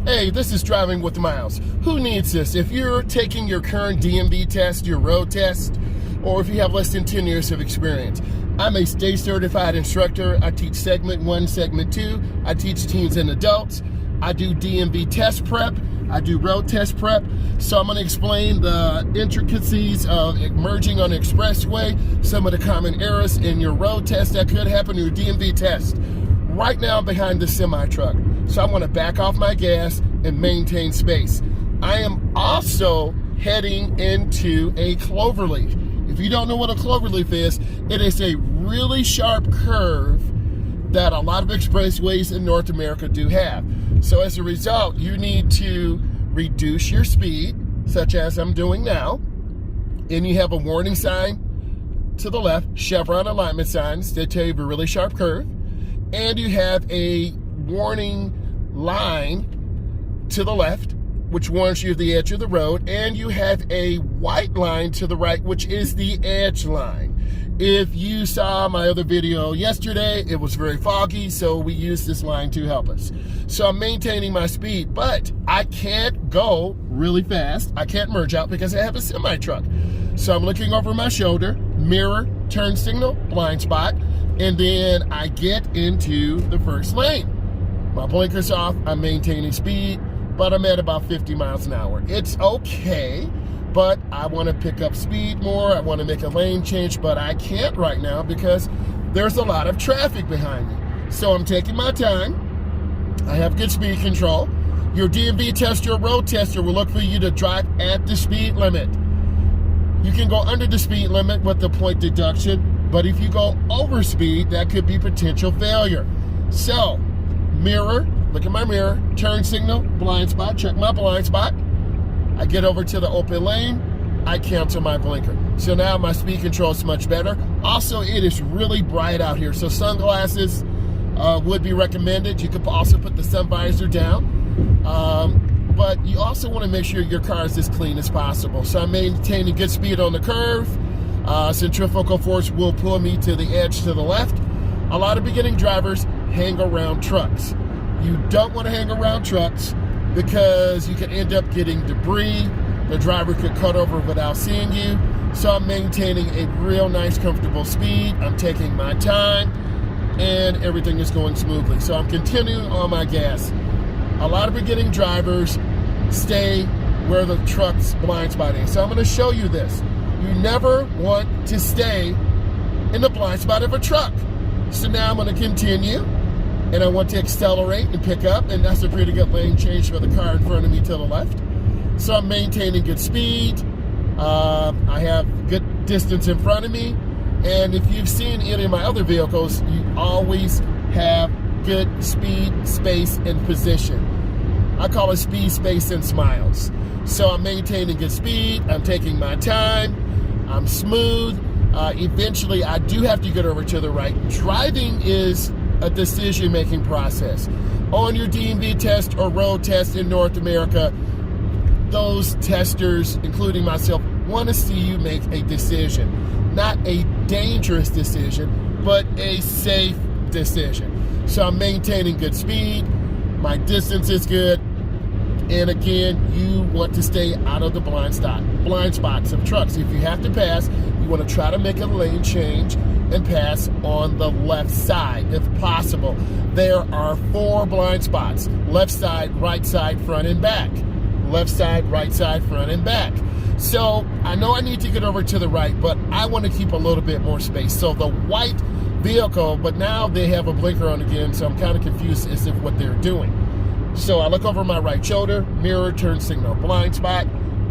Hey, this is Driving with Myles. Who needs this? If you're taking your current DMV test, your road test, or if you have less than 10 years of experience, I'm a state certified instructor. I teach segment 1, segment 2. I teach teens and adults. I do DMV test prep. I do road test prep. So I'm going to explain the intricacies of merging on the expressway, some of the common errors in your road test that could happen in your DMV test. Right now I'm behind the semi-truck, so I want to back off my gas and maintain space. I am also heading into a cloverleaf. If you don't know what a cloverleaf is, it is a really sharp curve that a lot of expressways in North America do have. So as a result, you need to reduce your speed, such as I'm doing now, and you have a warning sign to the left, chevron alignment signs that tell you of a really sharp curve, and you have a warning line to the left, which warns you of the edge of the road, and you have a white line to the right, which is the edge line. If you saw my other video yesterday, it was very foggy, so we used this line to help us. So I'm maintaining my speed, but I can't go really fast. I can't merge out because I have a semi-truck. So I'm looking over my shoulder, mirror, turn signal, blind spot, and then I get into the first lane. My blinker's off, I'm maintaining speed, but I'm at about 50 miles an hour. It's okay, but I want to pick up speed more. I want to make a lane change, but I can't right now because there's a lot of traffic behind me. So I'm taking my time. I have good speed control. Your DMV tester, your road tester will look for you to drive at the speed limit. You can go under the speed limit with the point deduction, but if you go over speed, that could be potential failure. So, mirror, look at my mirror, turn signal, blind spot, check my blind spot. I get over to the open lane, I cancel my blinker. So now my speed control is much better. Also, it is really bright out here, so sunglasses would be recommended. You could also put the sun visor down. But you also want to make sure your car is as clean as possible. So I'm maintaining good speed on the curve. Centrifugal force will pull me to the edge to the left. A lot of beginning drivers hang around trucks. You don't want to hang around trucks because you can end up getting debris. The driver could cut over without seeing you. So I'm maintaining a real nice, comfortable speed. I'm taking my time and everything is going smoothly. So I'm continuing on my gas. A lot of beginning drivers stay where the truck's blind spot is. So I'm going to show you this. You never want to stay in the blind spot of a truck. So now I'm going to continue, and I want to accelerate and pick up, and that's a pretty good lane change for the car in front of me to the left. So I'm maintaining good speed. I have good distance in front of me, and if you've seen any of my other vehicles, you always have good speed, space, and position. I call it speed, space, and smiles. So I'm maintaining good speed, I'm taking my time, I'm smooth. Eventually, I do have to get over to the right. Driving is a decision-making process. On your DMV test or road test in North America, those testers, including myself, want to see you make a decision. Not a dangerous decision, but a safe decision. So I'm maintaining good speed, my distance is good, and again, you want to stay out of the blind spots of trucks. If you have to pass, you want to try to make a lane change and pass on the left side if possible. There are 4 blind spots: left side, right side, front and back. Left side, right side, front and back. So I know I need to get over to the right, but I want to keep a little bit more space. So the white vehicle, but now they have a blinker on again, so I'm kind of confused as if what they're doing. So I look over my right shoulder, mirror, turn signal, blind spot.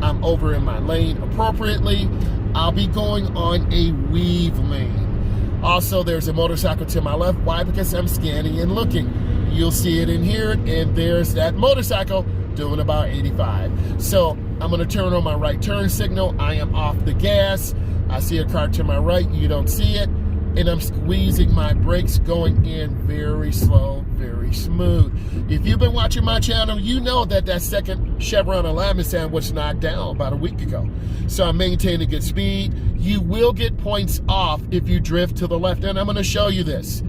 I'm over in my lane appropriately. I'll be going on a weave lane. Also, there's a motorcycle to my left. Why? Because I'm scanning and looking. You'll see it in here, and there's that motorcycle doing about 85. So I'm going to turn on my right turn signal. I am off the gas. I see a car to my right. You don't see it. And I'm squeezing my brakes, going in very slow, very smooth. If you've been watching my channel, you know that that second chevron alignment sign was knocked down about a week ago. So I'm maintaining good speed. You will get points off if you drift to the left, and I'm going to show you this.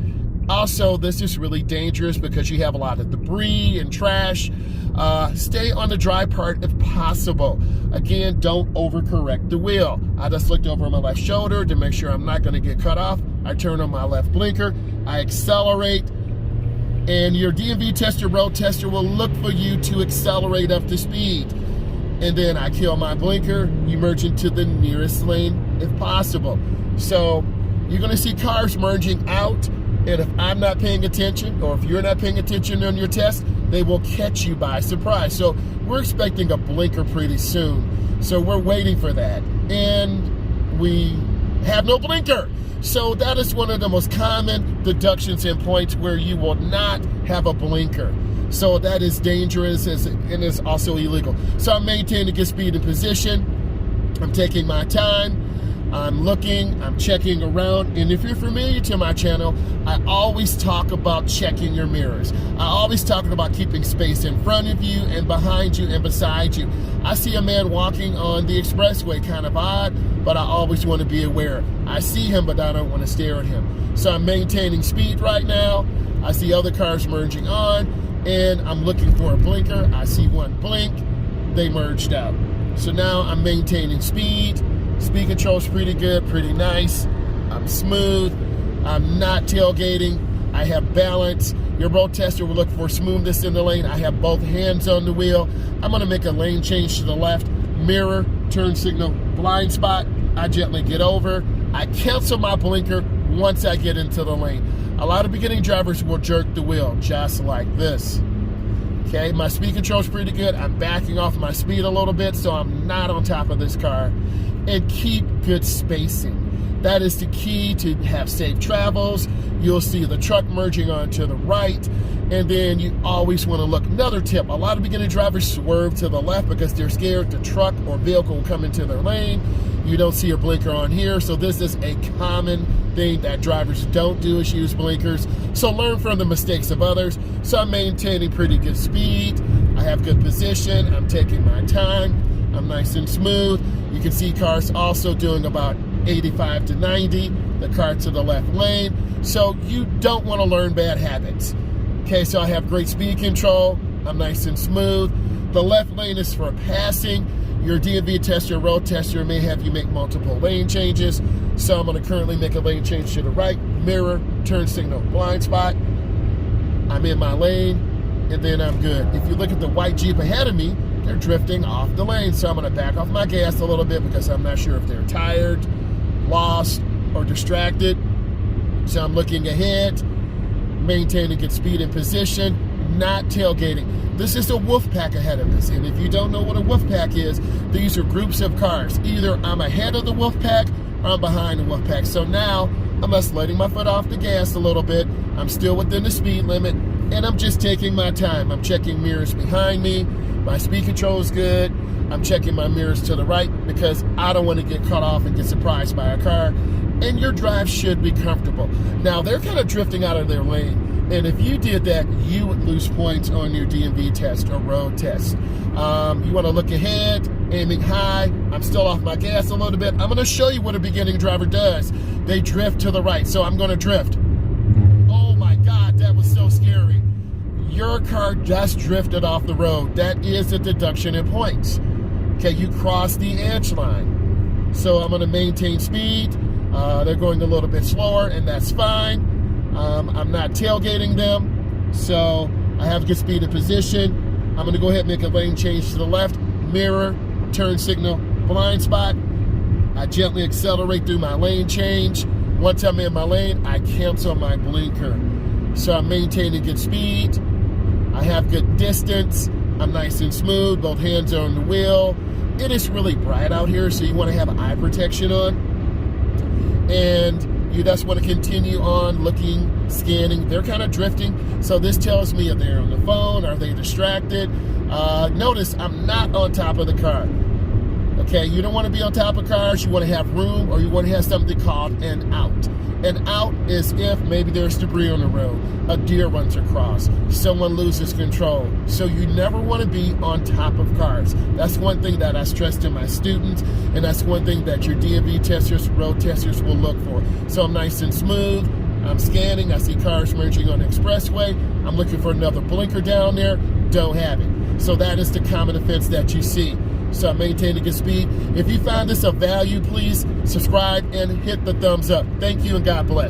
Also, this is really dangerous because you have a lot of debris and trash. Stay on the dry part if possible. Again, don't overcorrect the wheel. I just looked over my left shoulder to make sure I'm not going to get cut off. I turn on my left blinker, I accelerate, and your DMV tester, road tester will look for you to accelerate up to speed. And then I kill my blinker, you merge into the nearest lane if possible. So you're going to see cars merging out, and if I'm not paying attention, or if you're not paying attention on your test, they will catch you by surprise. So we're expecting a blinker pretty soon. So we're waiting for that. And we have no blinker. So that is one of the most common deductions and points where you will not have a blinker. So that is dangerous and is also illegal. So I'm maintaining good speed and position. I'm taking my time. I'm looking, I'm checking around, and if you're familiar to my channel, I always talk about checking your mirrors. I always talk about keeping space in front of you and behind you and beside you. I see a man walking on the expressway, kind of odd, but I always want to be aware. I see him, but I don't want to stare at him. So I'm maintaining speed right now. I see other cars merging on, and I'm looking for a blinker. I see one blink, they merged out. So now I'm maintaining speed. Speed control's pretty good, pretty nice. I'm smooth. I'm not tailgating. I have balance. Your road tester will look for smoothness in the lane. I have both hands on the wheel. I'm gonna make a lane change to the left. Mirror, turn signal, blind spot. I gently get over. I cancel my blinker once I get into the lane. A lot of beginning drivers will jerk the wheel just like this. Okay, my speed control's pretty good. I'm backing off my speed a little bit so I'm not on top of this car. And keep good spacing. That is the key to have safe travels. You'll see the truck merging onto the right, and then you always want to look. Another tip, a lot of beginning drivers swerve to the left because they're scared the truck or vehicle will come into their lane. You don't see a blinker on here, so this is a common thing that drivers don't do, is use blinkers. So learn from the mistakes of others. So I'm maintaining pretty good speed. I have good position. I'm taking my time. I'm nice and smooth. You can see cars also doing about 85 to 90, the car to the left lane. So you don't want to learn bad habits. Okay, so I have great speed control. I'm nice and smooth. The left lane is for passing. Your DMV tester, road tester may have you make multiple lane changes. So I'm going to currently make a lane change to the right, mirror, turn signal, blind spot. I'm in my lane, and then I'm good. If you look at the white Jeep ahead of me, they're drifting off the lane. So I'm going to back off my gas a little bit because I'm not sure if they're tired, lost, or distracted. So I'm looking ahead, maintaining good speed and position, not tailgating. This is a wolf pack ahead of us. And if you don't know what a wolf pack is, these are groups of cars. Either I'm ahead of the wolf pack or I'm behind the wolf pack. So now I'm just letting my foot off the gas a little bit. I'm still within the speed limit, and I'm just taking my time. I'm checking mirrors behind me. My speed control is good. I'm checking my mirrors to the right because I don't want to get cut off and get surprised by a car. And your drive should be comfortable. Now, they're kind of drifting out of their lane. And if you did that, you would lose points on your DMV test or road test. You want to look ahead, aiming high. I'm still off my gas a little bit. I'm going to show you what a beginning driver does. They drift to the right. So I'm going to drift. Oh my God, that was so scary. Your car just drifted off the road. That is a deduction in points. Okay, you crossed the edge line. So I'm going to maintain speed. They're going a little bit slower, and that's fine. I'm not tailgating them, so I have good speed and position. I'm going to go ahead and make a lane change to the left. Mirror, turn signal, blind spot. I gently accelerate through my lane change. Once I'm in my lane, I cancel my blinker. So I'm maintaining good speed. I have good distance. I'm nice and smooth. Both hands are on the wheel. It is really bright out here, so you want to have eye protection on. And you just want to continue on looking, scanning. They're kind of drifting, so this tells me if they're on the phone, are they distracted. Notice I'm not on top of the car. Okay, you don't want to be on top of cars. You want to have room, or you want to have something called an out. An out is if maybe there's debris on the road, a deer runs across, someone loses control. So you never want to be on top of cars. That's one thing that I stress to my students, and that's one thing that your DMV testers, road testers will look for. So I'm nice and smooth. I'm scanning, I see cars merging on the expressway. I'm looking for another blinker down there, don't have it. So that is the common offense that you see. So maintain a good speed. If you find this of value, please subscribe and hit the thumbs up. Thank you and God bless.